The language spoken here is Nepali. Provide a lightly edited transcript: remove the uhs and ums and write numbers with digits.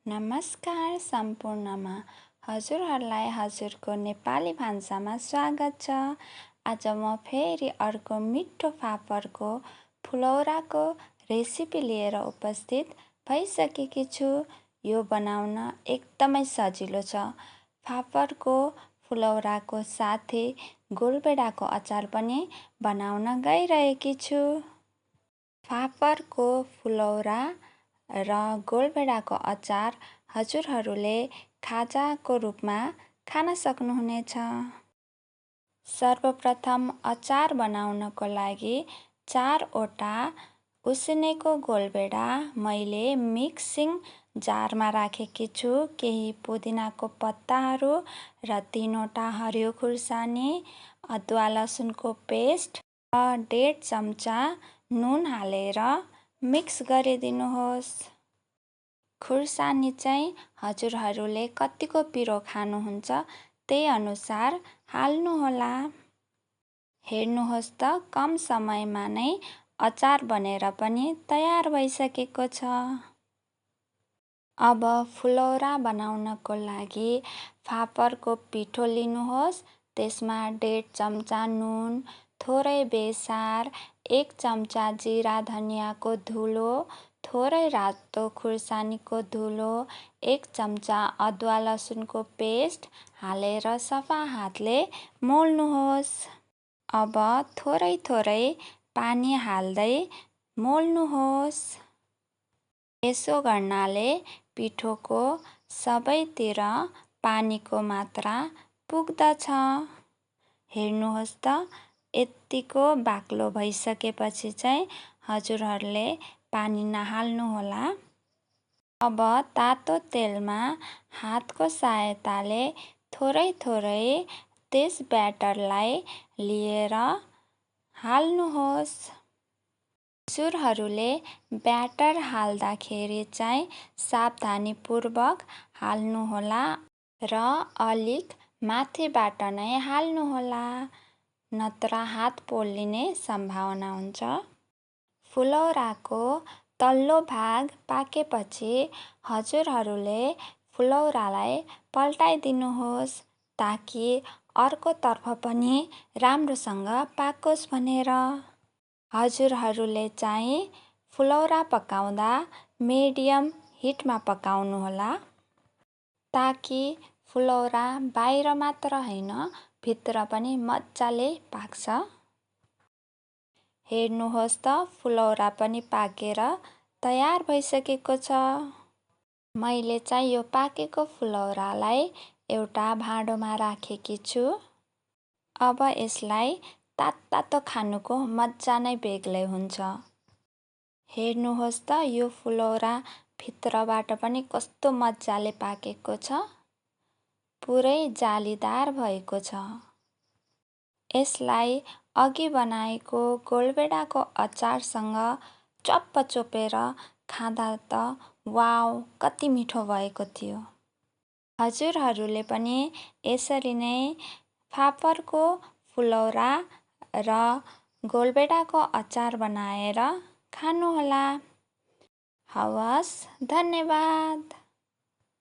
नमस्कार सम्पूर्णमा हजुरहरूलाई हजुरको नेपाली भान्सामा स्वागत छ। आज म फेरि अर्को मिठो फापरको फुलौराको रेसिपी लिएर उपस्थित भइसकेकी छु। यो बनाउन एकदमै सजिलो छ। फापरको फुलौराको साथै गोलभेडाको अचार पनि बनाउन गइरहेकी छु। फापरको फुलौरा र गोलभेडाको अचार हजुरहरूले खाजाको रूपमा खान सक्नुहुनेछ। सर्वप्रथम अचार बनाउनको लागि 4वटा उसिनेको गोलभेडा मैले मिक्सिङ जारमा राखेकी छु। केही पुदिनाको पत्ताहरू र 3वटा हरियो खुर्सानी, अदुवा लसुनको पेस्ट र 1.5 चम्चा नुन हालेर मिक्स गरिदिनुहोस्। खुर्सानी चाहिँ हजुरहरूले कतिको पिरो खानुहुन्छ त्यही अनुसार हाल्नुहोला। हेर्नुहोस् त कम समयमा नै अचार बनेर पनि तयार भइसकेको छ। अब फुलौरा बनाउनको लागि फापरको पिठो लिनुहोस्। त्यसमा 1.5 चम्चा नुन, थोरै बेसार, 1 चम्चा जिरा धनियाँको धुलो, थोरै रातो खुर्सानीको धुलो, 1 चम्चा अदुवा लसुनको पेस्ट हालेर सफा हातले मोल्नुहोस्। अब थोरै थोरै पानी हाल्दै मोल्नुहोस्। यसो गर्नाले पिठोको सबैतिर पानीको मात्रा पुग्दछ। हेर्नुहोस् त यत्तिको बाक्लो भइसकेपछि चाहिँ हजुरहरूले पानी नहाल्नुहोला। अब तातो तेलमा हातको सहायताले थोरै थोरै त्यस ब्याटरलाई लिएर हाल्नुहोस्। हजुरहरूले ब्याटर हाल्दाखेरि चाहिँ सावधानीपूर्वक हाल्नुहोला र अलिक माथिबाट नै हाल्नुहोला, नत्र हात पोल्लिने सम्भावना हुन्छ। फुलौराको तल्लो भाग पाकेपछि हजुरहरूले फुलौरालाई पल्टाइदिनुहोस् ताकि अर्कोतर्फ पनि राम्रोसँग पाकोस् भनेर। हजुरहरूले चाहिँ फुलौरा पकाउँदा मिडियम हिटमा पकाउनुहोला ताकि फुलौरा बाहिर मात्र होइन भित्र पनि मजाले पाक्छ। हेर्नुहोस् त फुलौरा पनि पाकेर तयार भइसकेको छ। मैले चाहिँ यो पाकेको फुलौरालाई एउटा भाँडोमा राखेकी छु। अब यसलाई तातो खानुको मजा नै बेग्लै हुन्छ। हेर्नुहोस् त यो फुलौरा भित्रबाट पनि कस्तो मजाले पाकेको छ, पुरै जालीदार भएको छ। यसलाई अघि बनाएको गोलभेडाको अचारसँग चप्प चोपेर खाँदा त वाउ कति मिठो भएको थियो। हजुरहरूले पनि यसरी नै फापरको फुलौरा र गोलभेडाको अचार बनाएर खानुहोला। हवस्, धन्यवाद।